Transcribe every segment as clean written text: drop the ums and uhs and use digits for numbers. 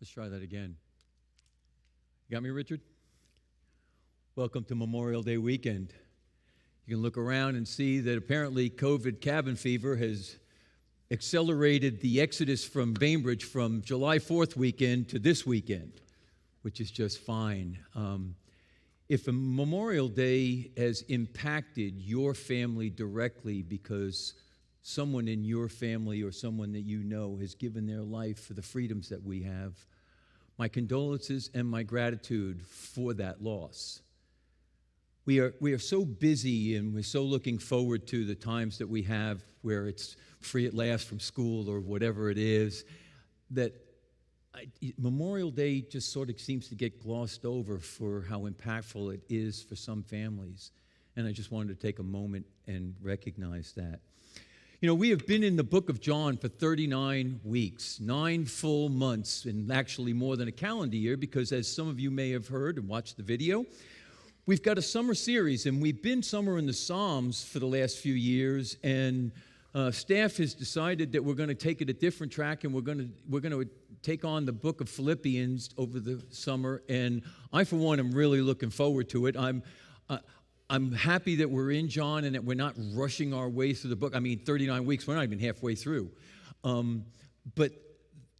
Let's try that again. You got me, Richard? Welcome to Memorial Day weekend. You can look around and see that apparently COVID cabin fever has accelerated the exodus from Bainbridge from July 4th weekend to this weekend, which is just fine. If a Memorial Day has impacted your family directly because someone in your family or someone that you know has given their life for the freedoms that we have, my condolences and my gratitude for that loss. We are so busy and we're so looking forward to the times that we have where it's free at last from school or whatever it is, that Memorial Day just sort of seems to get glossed over for how impactful it is for some families. And I just wanted to take a moment and recognize that. You know, we have been in the book of John for 39 weeks, 9 full months, and actually more than a calendar year, because as some of you may have heard and watched the video, we've got a summer series, and we've been somewhere in the Psalms for the last few years, and staff has decided that we're going to take it a different track, and we're going to take on the book of Philippians over the summer, and I, for one, am really looking forward to it. I'm happy that we're in John and that we're not rushing our way through the book. I mean, 39 weeks, we're not even halfway through. But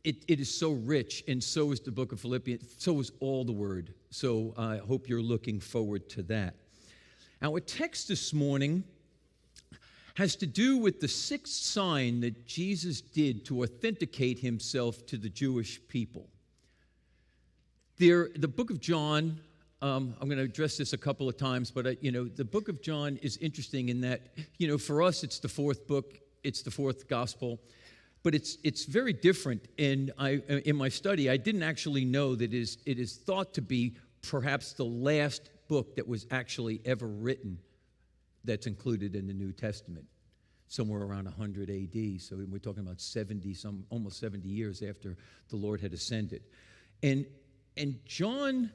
it is so rich, and so is the book of Philippians, so is all the Word. So I hope you're looking forward to that. Our text this morning has to do with the sixth sign that Jesus did to authenticate himself to the Jewish people. The book of John, I'm going to address this a couple of times, but the book of John is interesting in that, for us it's the fourth book, it's the fourth gospel, but it's very different. And in my study, I didn't actually know that it is thought to be perhaps the last book that was actually ever written that's included in the New Testament, somewhere around 100 AD. So we're talking about almost 70 years after the Lord had ascended. And John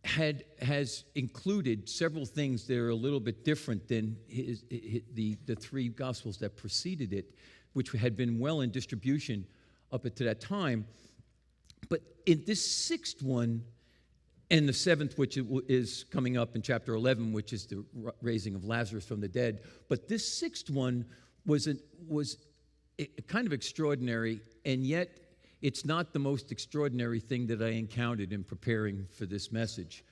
has included several things that are a little bit different than the three Gospels that preceded it, which had been well in distribution up to that time. But in this sixth one, and the seventh, which is coming up in chapter 11, which is the raising of Lazarus from the dead, but this sixth one was kind of extraordinary, and yet it's not the most extraordinary thing that I encountered in preparing for this message.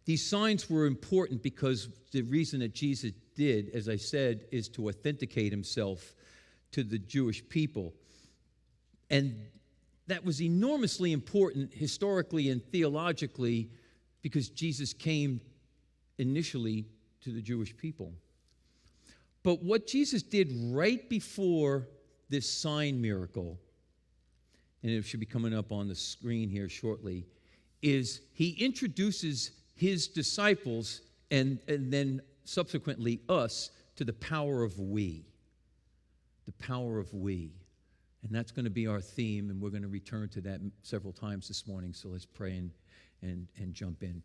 These signs were important because the reason that Jesus did, as I said, is to authenticate himself to the Jewish people. And that was enormously important historically and theologically because Jesus came initially to the Jewish people. But what Jesus did right before this sign miracle, and it should be coming up on the screen here shortly, is he introduces his disciples and then subsequently us to the power of we. The power of we. And that's going to be our theme, and we're going to return to that several times this morning, so let's pray and jump in.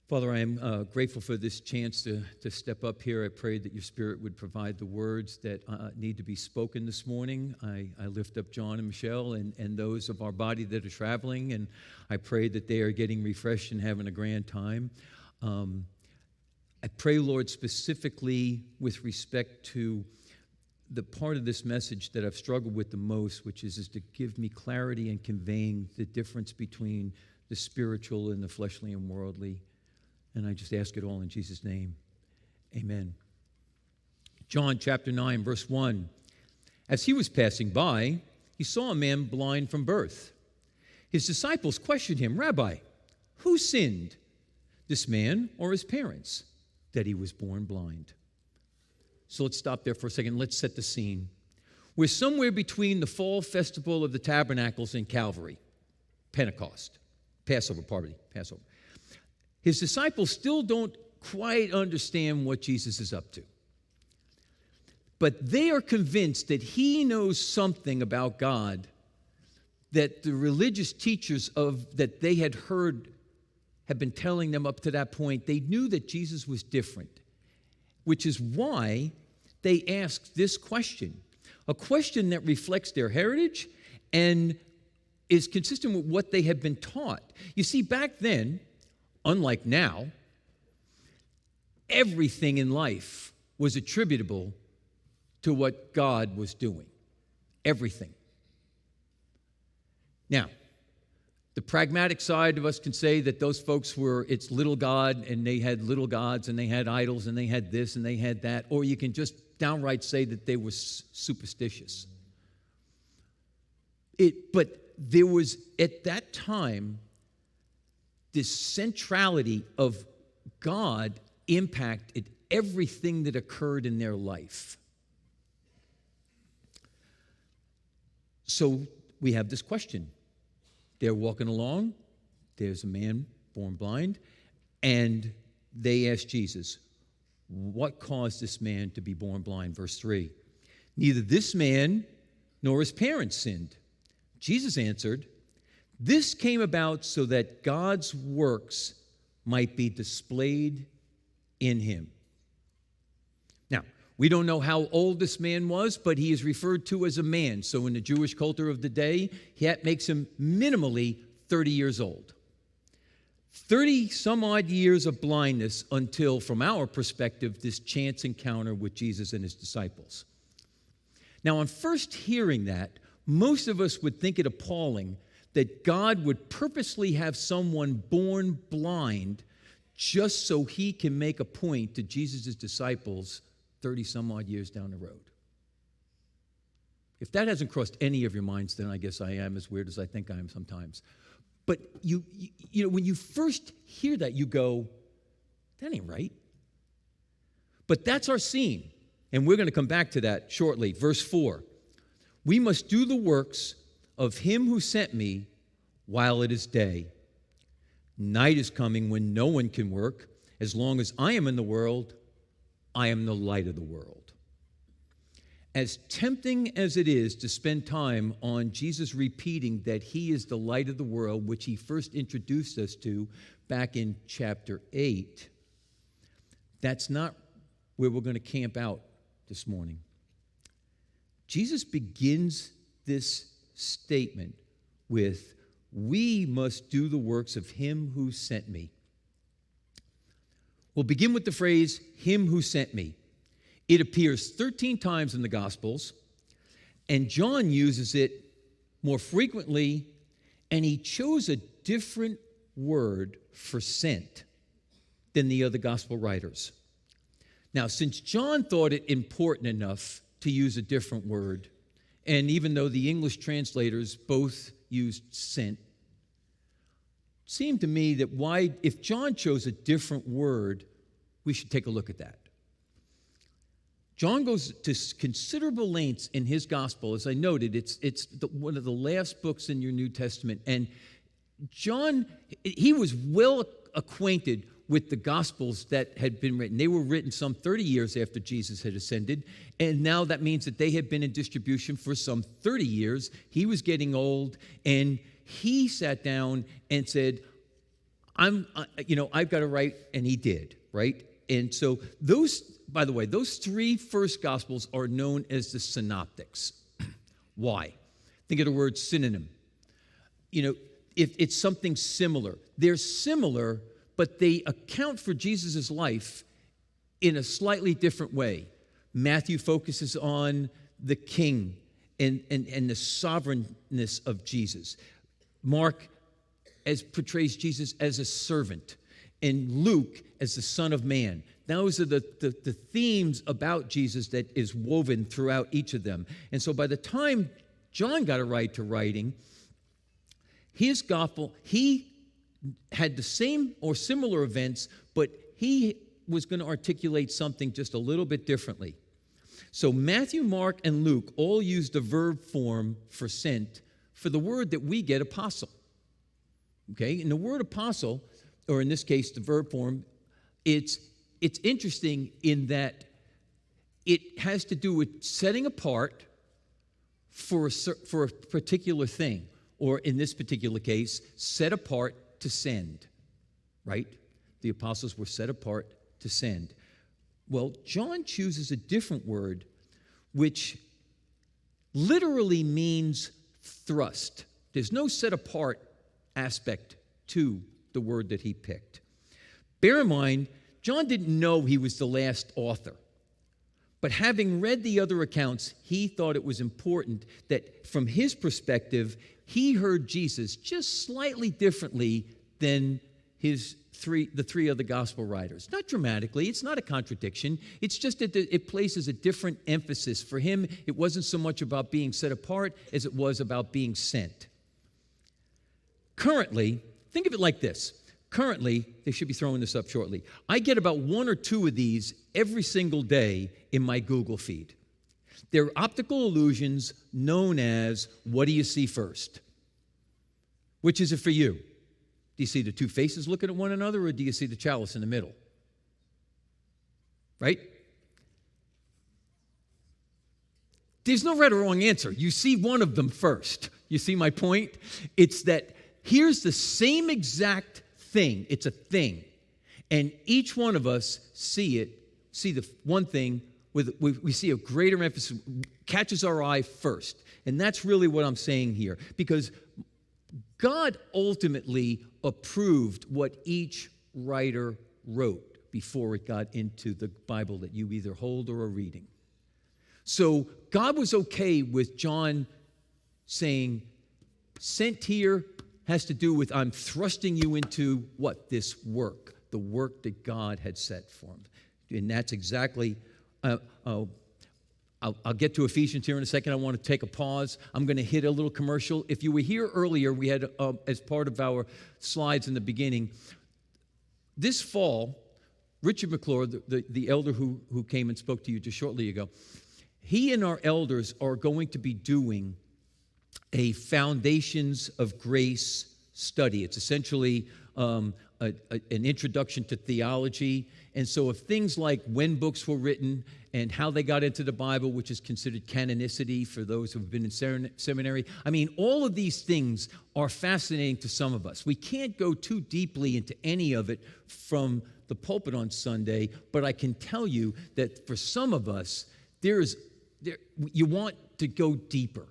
Father, I am grateful for this chance to step up here. I pray that your Spirit would provide the words that need to be spoken this morning. I lift up John and Michelle and those of our body that are traveling, and I pray that they are getting refreshed and having a grand time. I pray, Lord, specifically with respect to the part of this message that I've struggled with the most, which is to give me clarity in conveying the difference between the spiritual and the fleshly and worldly. And I just ask it all in Jesus' name. Amen. John chapter 9, verse 1. As he was passing by, he saw a man blind from birth. His disciples questioned him, "Rabbi, who sinned, this man or his parents, that he was born blind?" So let's stop there for a second. Let's set the scene. We're somewhere between the fall festival of the tabernacles and Calvary, Passover. His disciples still don't quite understand what Jesus is up to. But they are convinced that he knows something about God that the religious teachers that they had heard have been telling them up to that point. They knew that Jesus was different, which is why they asked this question, a question that reflects their heritage and is consistent with what they had been taught. You see, back then, unlike now, everything in life was attributable to what God was doing. Everything. Now, the pragmatic side of us can say that those folks it's little God, and they had little gods, and they had idols, and they had this, and they had that. Or you can just downright say that they were superstitious. But there was, at that time, this centrality of God impacted everything that occurred in their life. So we have this question. They're walking along. There's a man born blind. And they ask Jesus, what caused this man to be born blind? Verse 3. Neither this man nor his parents sinned. Jesus answered, this came about so that God's works might be displayed in him. Now, we don't know how old this man was, but he is referred to as a man. So in the Jewish culture of the day, that makes him minimally 30 years old. 30 some odd years of blindness until, from our perspective, this chance encounter with Jesus and his disciples. Now, on first hearing that, most of us would think it appalling that God would purposely have someone born blind just so he can make a point to Jesus' disciples 30 some odd years down the road. If that hasn't crossed any of your minds, then I guess I am as weird as I think I am sometimes. But you know, when you first hear that, you go, that ain't right. But that's our scene, and we're going to come back to that shortly. Verse 4, we must do the works of him who sent me while it is day. Night is coming when no one can work. As long as I am in the world, I am the light of the world. As tempting as it is to spend time on Jesus repeating that he is the light of the world, which he first introduced us to back in chapter 8, that's not where we're going to camp out this morning. Jesus begins this statement with, we must do the works of him who sent me. We'll begin with the phrase, him who sent me. It appears 13 times in the Gospels, and John uses it more frequently, and he chose a different word for sent than the other Gospel writers. Now, since John thought it important enough to use a different word, and even though the English translators both used sent, it seemed to me that if John chose a different word, we should take a look at that. John goes to considerable lengths in his gospel. As I noted, it's one of the last books in your New Testament. And John, he was well acquainted with the gospels that had been written. They were written some 30 years after Jesus had ascended. And now that means that they had been in distribution for some 30 years. He was getting old, and he sat down and said, I've got to write, and he did, right? And so by the way, those three first gospels are known as the synoptics. Why? Think of the word synonym. If it's something similar. They're similar, but they account for Jesus' life in a slightly different way. Matthew focuses on the king and the sovereignness of Jesus. Mark portrays Jesus as a servant, and Luke as the Son of Man. Those are the themes about Jesus that is woven throughout each of them. And so by the time John got around to writing, his gospel, he had the same or similar events, but he was going to articulate something just a little bit differently. So Matthew, Mark, and Luke all use the verb form for sent for the word that we get, apostle. Okay? And the word apostle, or in this case, the verb form, it's interesting in that it has to do with setting apart for a particular thing, or in this particular case, set apart to send, right? The apostles were set apart to send. Well, John chooses a different word, which literally means thrust. There's no set apart aspect to the word that he picked. Bear in mind, John didn't know he was the last author. But having read the other accounts, he thought it was important that from his perspective, he heard Jesus just slightly differently than the three other gospel writers. Not dramatically, it's not a contradiction. It's just that it places a different emphasis. For him, it wasn't so much about being set apart as it was about being sent. Currently, think of it like this. Currently, they should be throwing this up shortly. I get about 1 or 2 of these every single day in my Google feed. They're optical illusions known as, what do you see first? Which is it for you? Do you see the two faces looking at one another, or do you see the chalice in the middle? Right? There's no right or wrong answer. You see one of them first. You see my point? It's that here's the same exact thing. It's a thing. And each one of us see the one thing we see a greater emphasis, catches our eye first. And that's really what I'm saying here. Because God ultimately approved what each writer wrote before it got into the Bible that you either hold or are reading. So God was okay with John saying, sent here has to do with I'm thrusting you into what? This work, the work that God had set for him. And that's exactly, I'll get to Ephesians here in a second. I want to take a pause. I'm going to hit a little commercial. If you were here earlier, we had, as part of our slides in the beginning, this fall, Richard McClure, the elder who came and spoke to you just shortly ago, he and our elders are going to be doing a Foundations of Grace study. It's essentially an introduction to theology. And so if things like when books were written and how they got into the Bible, which is considered canonicity for those who have been in seminary, I mean, all of these things are fascinating to some of us. We can't go too deeply into any of it from the pulpit on Sunday, but I can tell you that for some of us, you want to go deeper.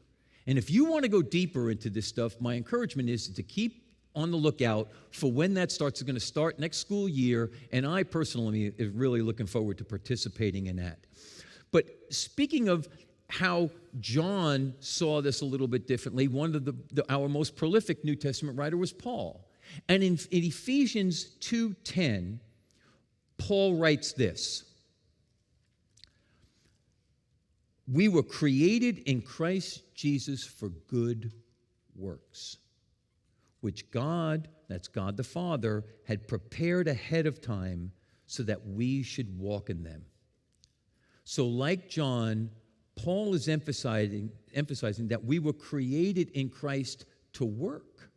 And if you want to go deeper into this stuff, my encouragement is to keep on the lookout for when that starts. It's going to start next school year, and I personally am really looking forward to participating in that. But speaking of how John saw this a little bit differently, one of our most prolific New Testament writer was Paul. And in Ephesians 2:10, Paul writes this: we were created in Christ Jesus for good works, which God, that's God the Father, had prepared ahead of time so that we should walk in them. So like John, Paul is emphasizing that we were created in Christ to work.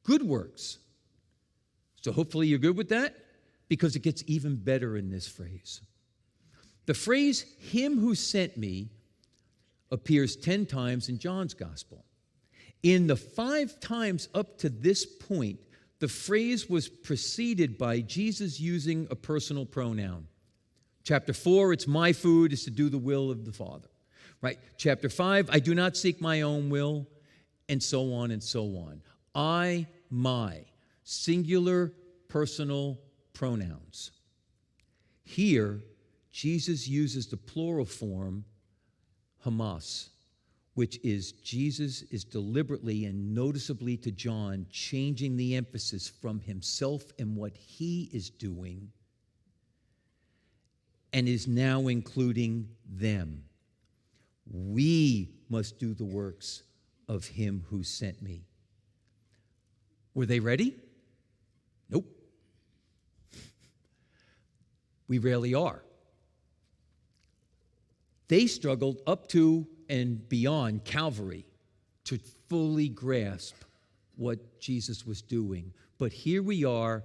Good works. So hopefully you're good with that, because it gets even better in this phrase. The phrase, him who sent me, appears 10 times in John's gospel. In the 5 times up to this point, the phrase was preceded by Jesus using a personal pronoun. Chapter 4, it's my food is to do the will of the Father. Right? Chapter 5, I do not seek my own will, and so on and so on. I, my, singular personal pronouns. Here, Jesus uses the plural form, Hamas, which is Jesus is deliberately and noticeably to John changing the emphasis from himself and what he is doing, and is now including them. We must do the works of him who sent me. Were they ready? Nope. We rarely are. They struggled up to and beyond Calvary to fully grasp what Jesus was doing. But here we are.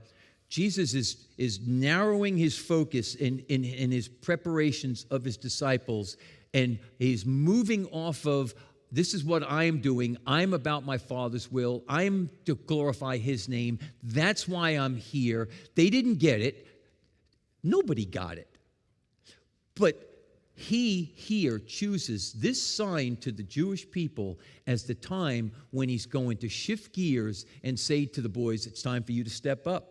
Jesus is narrowing his focus in his preparations of his disciples, and he's moving off of, this is what I'm doing. I'm about my Father's will. I'm to glorify his name. That's why I'm here. They didn't get it. Nobody got it. But he here chooses this sign to the Jewish people as the time when he's going to shift gears and say to the boys, it's time for you to step up.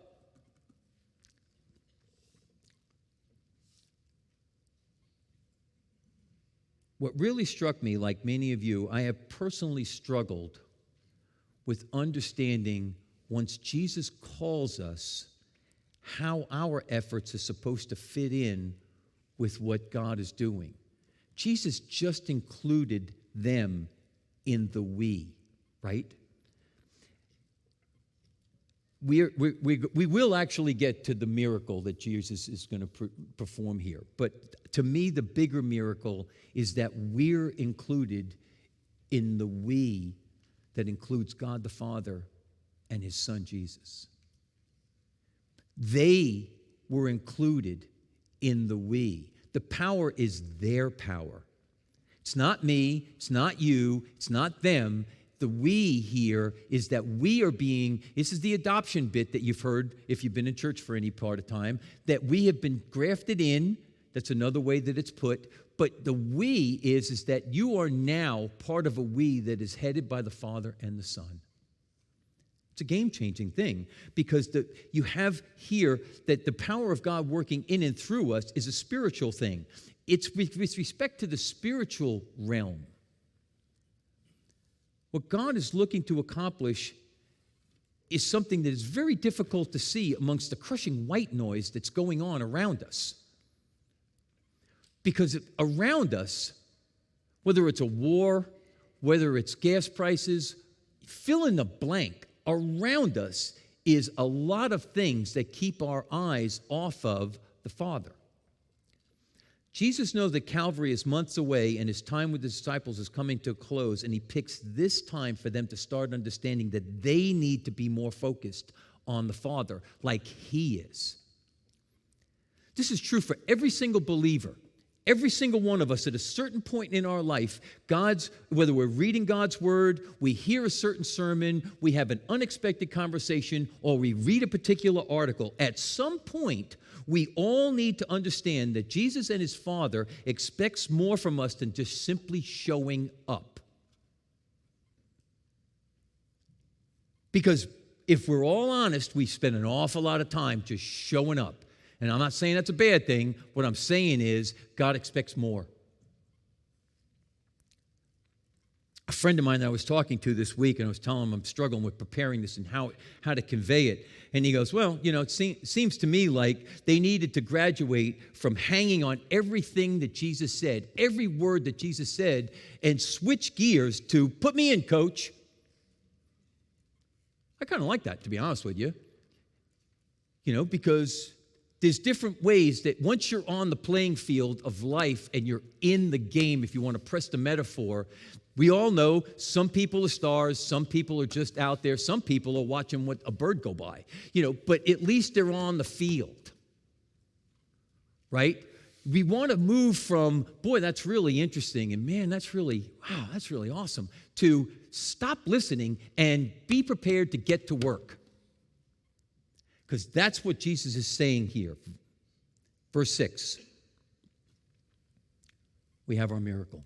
What really struck me, like many of you, I have personally struggled with understanding, once Jesus calls us, how our efforts are supposed to fit in with what God is doing. Jesus just included them in the we, right? We will actually get to the miracle that Jesus is going to perform here. But to me, the bigger miracle is that we're included in the we that includes God the Father and his Son Jesus. They were included in the we. The power is their power. It's not me, it's not you, it's not them. The we here is that we are being, this is the adoption bit that you've heard if you've been in church for any part of time, that we have been grafted in. That's another way that it's put. But the we is that you are now part of a we that is headed by the Father and the Son. It's a game-changing thing, because you have here that the power of God working in and through us is a spiritual thing. It's with respect to the spiritual realm. What God is looking to accomplish is something that is very difficult to see amongst the crushing white noise that's going on around us. Because around us, whether it's a war, whether it's gas prices, fill in the blank, around us is a lot of things that keep our eyes off of the Father. Jesus knows that Calvary is months away and his time with the disciples is coming to a close, and he picks this time for them to start understanding that they need to be more focused on the Father like he is. This is true for every single believer. Every single one of us at a certain point in our life, whether we're reading God's word, we hear a certain sermon, we have an unexpected conversation, or we read a particular article, at some point, we all need to understand that Jesus and his Father expects more from us than just simply showing up. Because if we're all honest, we spend an awful lot of time just showing up. And I'm not saying that's a bad thing. What I'm saying is God expects more. A friend of mine that I was talking to this week, and I was telling him I'm struggling with preparing this and how to convey it. And he goes, well, it seems to me like they needed to graduate from hanging on everything that Jesus said, every word that Jesus said, and switch gears to put me in, coach. I kind of like that, to be honest with you. Because there's different ways that once you're on the playing field of life and you're in the game, if you want to press the metaphor, we all know some people are stars, some people are just out there, some people are watching a bird go by, but at least they're on the field, right? We want to move from, boy, that's really interesting, and man, that's really awesome, to stop listening and be prepared to get to work. Because that's what Jesus is saying here. Verse 6. We have our miracle.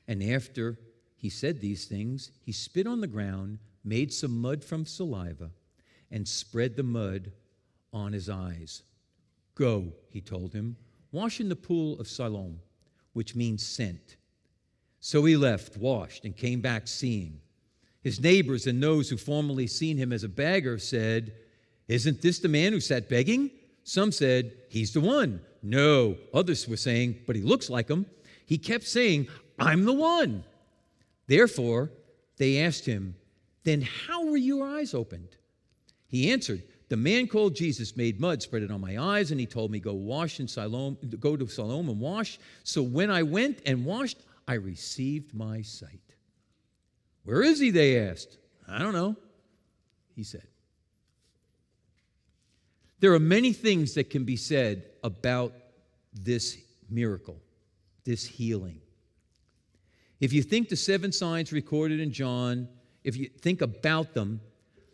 And after he said these things, he spit on the ground, made some mud from saliva, and spread the mud on his eyes. Go, he told him, wash in the pool of Siloam, which means sent. So he left, washed, and came back seeing. His neighbors and those who formerly seen him as a beggar said, isn't this the man who sat begging? Some said, he's the one. No. Others were saying, but he looks like him. He kept saying, I'm the one. Therefore, they asked him, then how were your eyes opened? He answered, the man called Jesus made mud, spread it on my eyes, and he told me, go to Siloam and wash. So when I went and washed, I received my sight. Where is he? They asked. I don't know, he said. There are many things that can be said about this miracle, this healing. If you think the 7 signs recorded in John, if you think about them,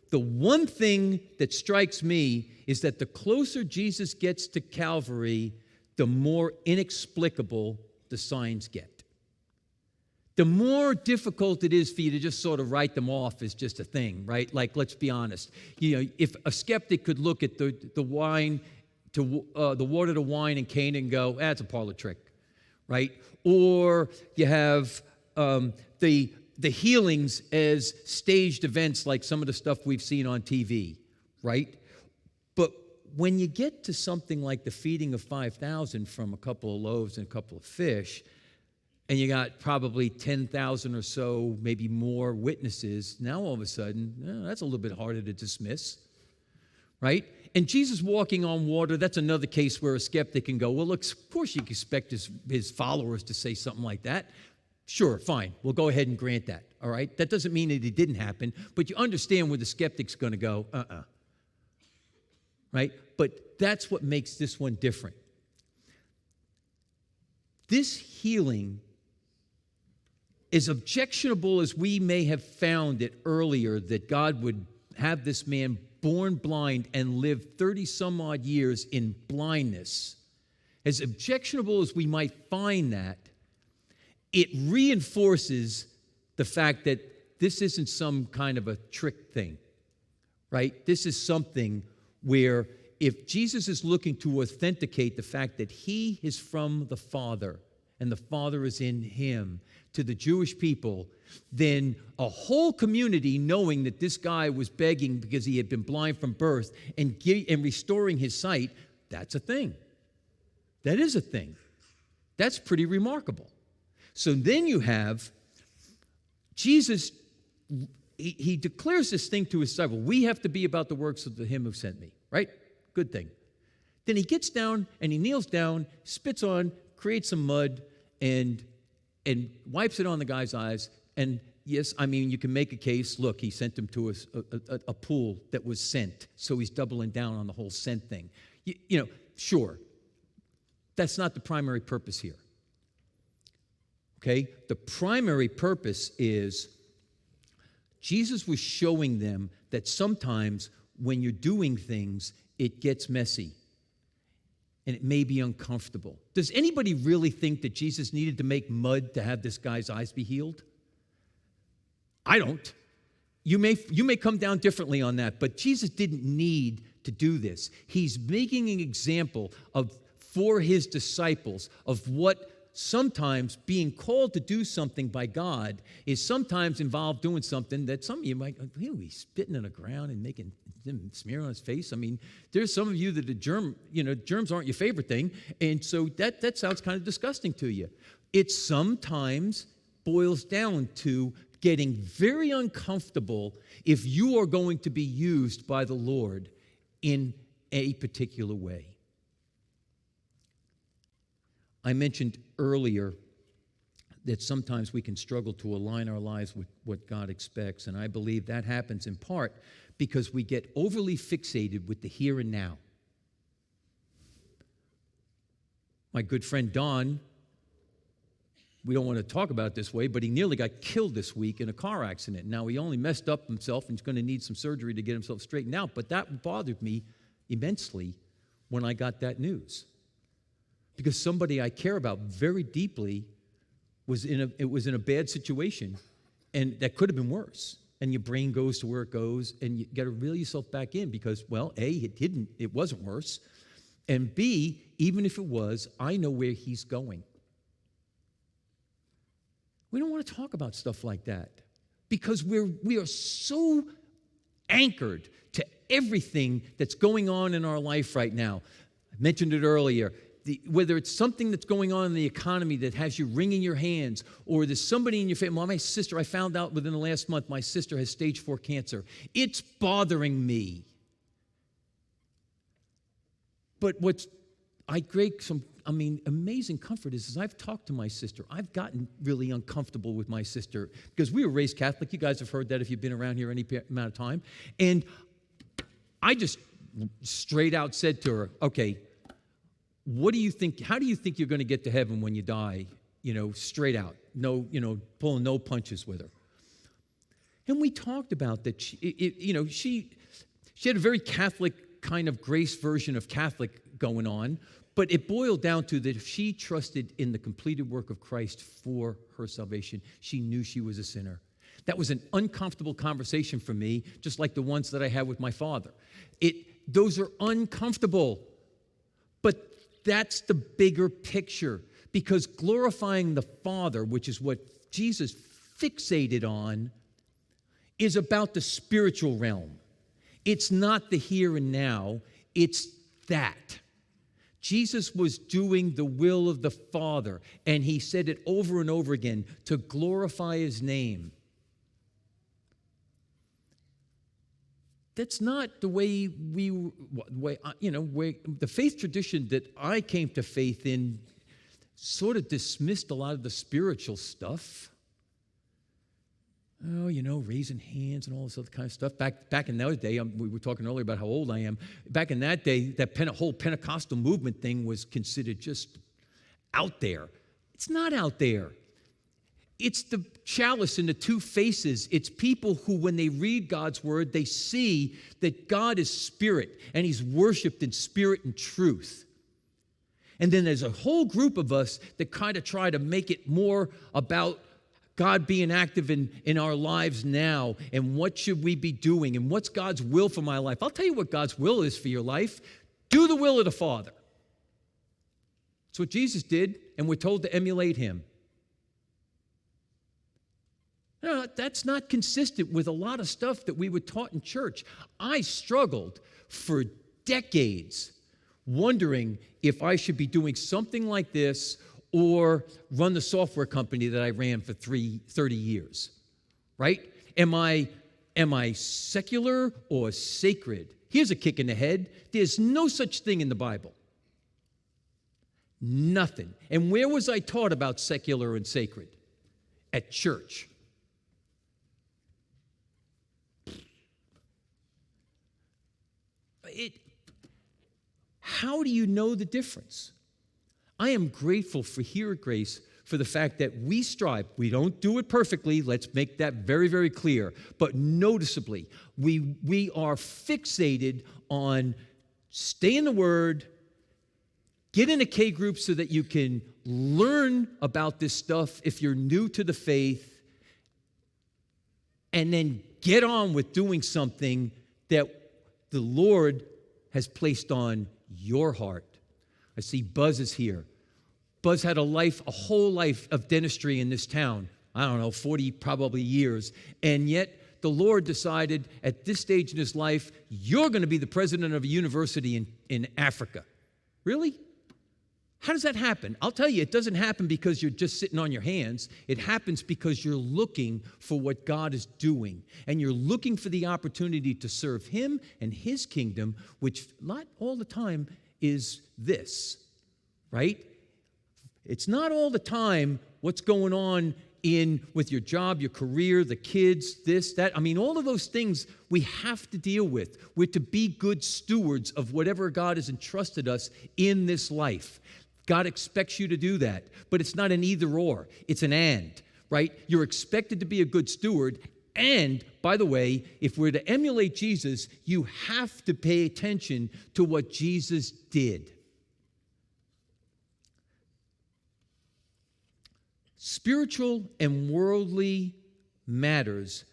the one thing that strikes me is that the closer Jesus gets to Calvary, the more inexplicable the signs get. The more difficult it is for you to just sort of write them off as just a thing, right? Like, let's be honest. If a skeptic could look at the wine, the water to wine in Cana and go, that's a parlor trick, right? Or you have the healings as staged events like some of the stuff we've seen on TV, right? But when you get to something like the feeding of 5,000 from a couple of loaves and a couple of fish, and you got probably 10,000 or so, maybe more witnesses, now all of a sudden, that's a little bit harder to dismiss, right? And Jesus walking on water, that's another case where a skeptic can go, well, look, of course you can expect his followers to say something like that. Sure, fine, we'll go ahead and grant that, all right? That doesn't mean that it didn't happen, but you understand where the skeptic's going to go, right? But that's what makes this one different. This healing, as objectionable as we may have found it earlier, that God would have this man born blind and live 30-some-odd years in blindness, as objectionable as we might find that, it reinforces the fact that this isn't some kind of a trick thing, right? This is something where if Jesus is looking to authenticate the fact that he is from the Father and the Father is in him to the Jewish people, then a whole community knowing that this guy was begging because he had been blind from birth and restoring his sight, that's a thing. That is a thing. That's pretty remarkable. So then you have Jesus, he declares this thing to his disciples. We have to be about the works of him who sent me, right? Good thing. Then he gets down and he kneels down, spits on, creates some mud, and wipes it on the guy's eyes. And yes, I mean, you can make a case. Look, he sent him to a pool that was sent, so he's doubling down on the whole sent thing. Sure. That's not the primary purpose here. Okay? The primary purpose is Jesus was showing them that sometimes when you're doing things, it gets messy and it may be uncomfortable. Does anybody really think that Jesus needed to make mud to have this guy's eyes be healed? I don't. You may come down differently on that, but Jesus didn't need to do this. He's making an example for his disciples of what sometimes being called to do something by God is sometimes involved doing something that some of you might, he's spitting on the ground and making him smear on his face. I mean, there's some of you that germs aren't your favorite thing, and so that sounds kind of disgusting to you. It sometimes boils down to getting very uncomfortable if you are going to be used by the Lord in a particular way. I mentioned earlier that sometimes we can struggle to align our lives with what God expects, and I believe that happens in part because we get overly fixated with the here and now. My good friend Don, we don't want to talk about it this way, but he nearly got killed this week in a car accident. Now, he only messed up himself and he's going to need some surgery to get himself straightened out, but that bothered me immensely when I got that news. Because somebody I care about very deeply was in a bad situation, and that could have been worse. And your brain goes to where it goes, and you got to reel yourself back in because, well, A, it wasn't worse, and B, even if it was, I know where he's going. We don't want to talk about stuff like that because we are so anchored to everything that's going on in our life right now. I mentioned it earlier. Whether it's something that's going on in the economy that has you wringing your hands, or there's somebody in your family. My sister, I found out within the last month, my sister has stage 4 cancer. It's bothering me. But amazing comfort is as I've talked to my sister, I've gotten really uncomfortable with my sister because we were raised Catholic. You guys have heard that if you've been around here any amount of time. And I just straight out said to her, okay, what do you think? How do you think you're going to get to heaven when you die? Straight out, no, pulling no punches with her. And we talked about that. She had a very Catholic kind of grace version of Catholic going on, but it boiled down to that if she trusted in the completed work of Christ for her salvation, she knew she was a sinner. That was an uncomfortable conversation for me, just like the ones that I had with my father. Those are uncomfortable, but that's the bigger picture, because glorifying the Father, which is what Jesus fixated on, is about the spiritual realm. It's not the here and now, it's that. Jesus was doing the will of the Father, and he said it over and over again, to glorify his name. That's not the way the faith tradition that I came to faith in sort of dismissed a lot of the spiritual stuff. Oh, raising hands and all this other kind of stuff. Back in that day, we were talking earlier about how old I am. Back in that day, that whole Pentecostal movement thing was considered just out there. It's not out there. It's the chalice and the two faces. It's people who, when they read God's word, they see that God is spirit and he's worshiped in spirit and truth. And then there's a whole group of us that kind of try to make it more about God being active in our lives now, and what should we be doing, and what's God's will for my life. I'll tell you what God's will is for your life. Do the will of the Father. That's what Jesus did, and we're told to emulate him. No, that's not consistent with a lot of stuff that we were taught in church. I struggled for decades wondering if I should be doing something like this or run the software company that I ran for 30 years, right? Am I secular or sacred? Here's a kick in the head. There's no such thing in the Bible. Nothing. And where was I taught about secular and sacred? At church. How do you know the difference? I am grateful for here at Grace for the fact that we strive. We don't do it perfectly. Let's make that very, very clear. But noticeably, we are fixated on stay in the Word, get in a K group so that you can learn about this stuff if you're new to the faith, and then get on with doing something that the Lord has placed on your heart. I see Buzz is here. Buzz had a whole life of dentistry in this town. I don't know, 40 probably years. And yet the Lord decided at this stage in his life, you're going to be the president of a university in Africa. Really? How does that happen? I'll tell you, it doesn't happen because you're just sitting on your hands. It happens because you're looking for what God is doing. And you're looking for the opportunity to serve him and his kingdom, which not all the time is this, right? It's not all the time what's going on with your job, your career, the kids, this, that. I mean, all of those things we have to deal with. We're to be good stewards of whatever God has entrusted us in this life. God expects you to do that, but it's not an either or, it's an and, right? You're expected to be a good steward, and by the way, if we're to emulate Jesus, you have to pay attention to what Jesus did. Spiritual and worldly matters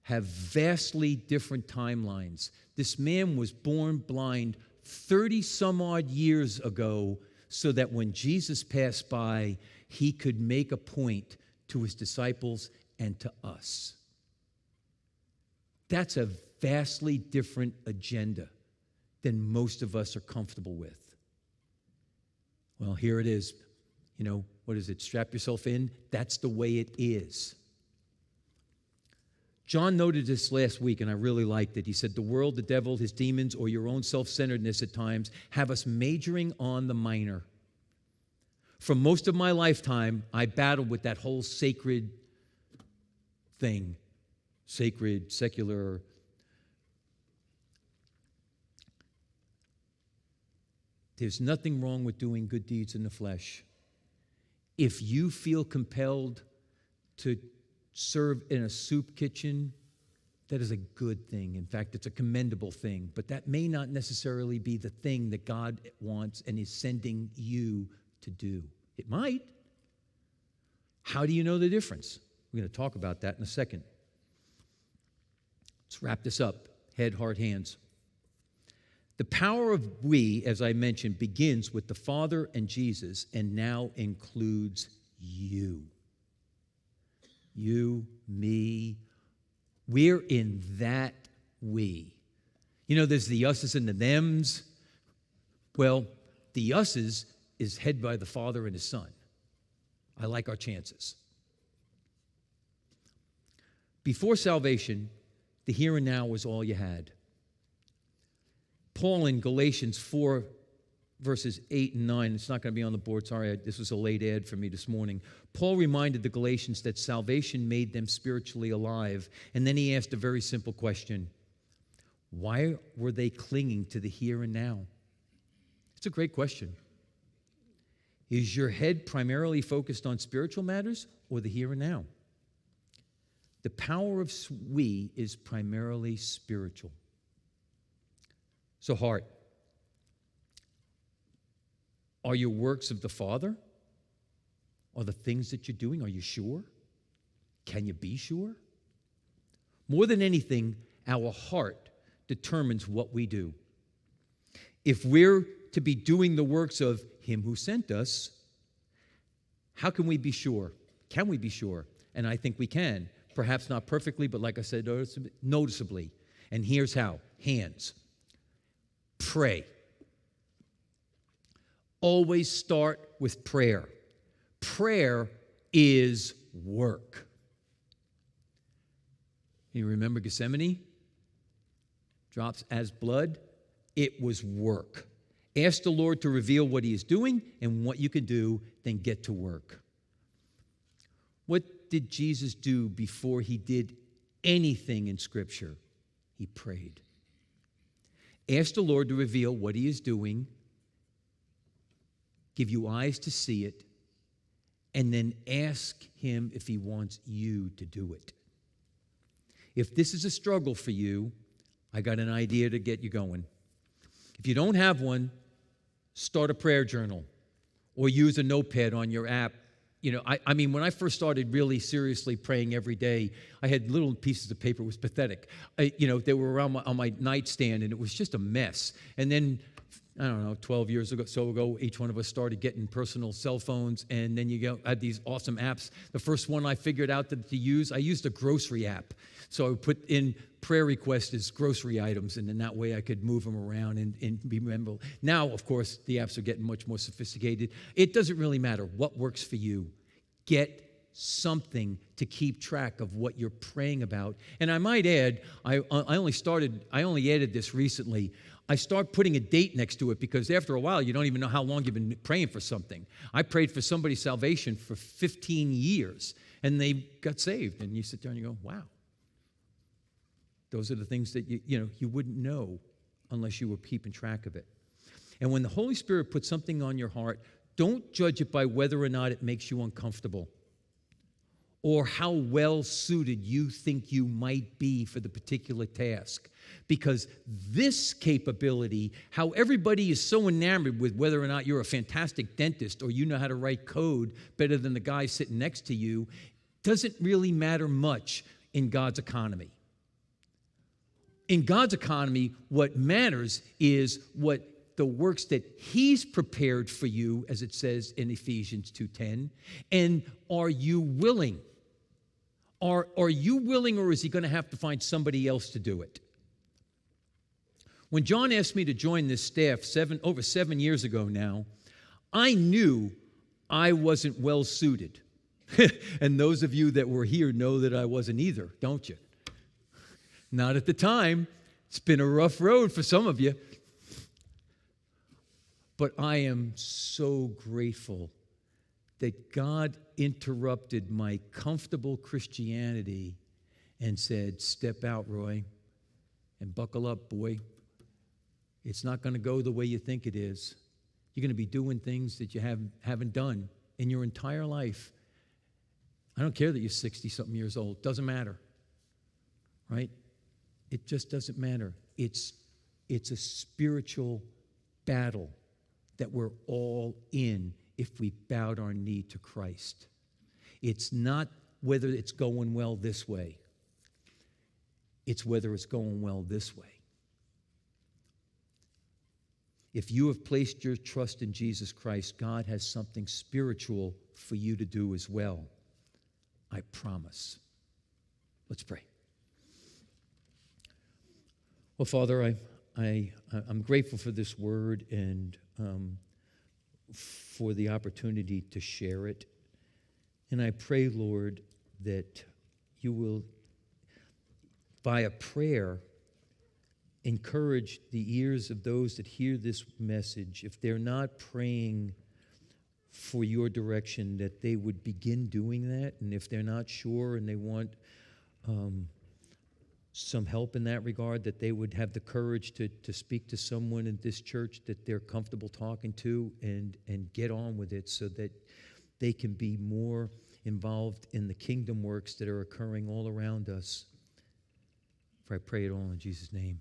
have vastly different timelines. This man was born blind 30 some odd years ago, so that when Jesus passed by, he could make a point to his disciples and to us. That's a vastly different agenda than most of us are comfortable with. Well, here it is. What is it? Strap yourself in. That's the way it is. John noted this last week, and I really liked it. He said, the world, the devil, his demons, or your own self-centeredness at times have us majoring on the minor. For most of my lifetime, I battled with that whole sacred thing. Sacred, secular. There's nothing wrong with doing good deeds in the flesh. If you feel compelled to serve in a soup kitchen, That is a good thing. In fact, it's a commendable thing. But that may not necessarily be the thing that God wants and is sending you to do. It might. How do you know the difference? We're going to talk about that in a second. Let's wrap this up. Head, heart, hands. The power of we, as I mentioned, begins with the Father and Jesus and now includes you. You, me. We're in that we. You know, there's the us's and the thems. Well, the us's is head by the Father and His Son. I like our chances. Before salvation, the here and now was all you had. Paul in Galatians 4, verses 8 and 9, it's not going to be on the board, sorry, this was a late ad for me this morning. Paul reminded the Galatians that salvation made them spiritually alive, and then he asked a very simple question. Why were they clinging to the here and now? It's a great question. Is your head primarily focused on spiritual matters or the here and now? The power of we is primarily spiritual. So, heart. Are your works of the Father? Are the things that you're doing, are you sure? Can you be sure? More than anything, our heart determines what we do. If we're to be doing the works of Him who sent us, how can we be sure? Can we be sure? And I think we can. Perhaps not perfectly, but like I said, noticeably. And here's how. Hands. Pray. Always start with prayer. Prayer is work. You remember Gethsemane? Drops as blood. It was work. Ask the Lord to reveal what He is doing and what you can do, then get to work. What did Jesus do before He did anything in Scripture? He prayed. Ask the Lord to reveal what He is doing, give you eyes to see it, and then ask Him if He wants you to do it. If this is a struggle for you, I got an idea to get you going. If you don't have one, start a prayer journal or use a notepad on your app. You know, I mean, when I first started really seriously praying every day, I had little pieces of paper. It was pathetic. They were around on my nightstand, and it was just a mess. And then, I don't know, 12 years ago, each one of us started getting personal cell phones, and then you had these awesome apps. The first one I figured out to use, I used a grocery app. So I would put in prayer requests as grocery items, and then that way I could move them around and remember. Now, of course, the apps are getting much more sophisticated. It doesn't really matter what works for you. Get something to keep track of what you're praying about. And I might add, I only added this recently. I start putting a date next to it because after a while, you don't even know how long you've been praying for something. I prayed for somebody's salvation for 15 years, and they got saved. And you sit there and you go, wow. Those are the things that you wouldn't know unless you were keeping track of it. And when the Holy Spirit puts something on your heart, don't judge it by whether or not it makes you uncomfortable or how well suited you think you might be for the particular task. Because this capability, how everybody is so enamored with whether or not you're a fantastic dentist or you know how to write code better than the guy sitting next to you, doesn't really matter much in God's economy. In God's economy, what matters is what the works that He's prepared for you, as it says in Ephesians 2:10, and are you willing? Are you willing, or is He going to have to find somebody else to do it? When John asked me to join this staff over 7 years ago now, I knew I wasn't well suited. And those of you that were here know that I wasn't either, don't you? Not at the time. It's been a rough road for some of you. But I am so grateful that God interrupted my comfortable Christianity and said, step out, Roy, and buckle up, boy. It's not going to go the way you think it is. You're going to be doing things that you haven't done in your entire life. I don't care that you're 60-something years old. Doesn't matter, right? It just doesn't matter. It's a spiritual battle that we're all in if we bowed our knee to Christ. It's not whether it's going well this way. It's whether it's going well this way. If you have placed your trust in Jesus Christ, God has something spiritual for you to do as well. I promise. Let's pray. Well, Father, I'm grateful for this word and for the opportunity to share it. And I pray, Lord, that you will, via prayer, encourage the ears of those that hear this message. If they're not praying for your direction, that they would begin doing that. And if they're not sure and they want some help in that regard, that they would have the courage to speak to someone in this church that they're comfortable talking to and get on with it so that they can be more involved in the kingdom works that are occurring all around us. For I pray it all in Jesus' name.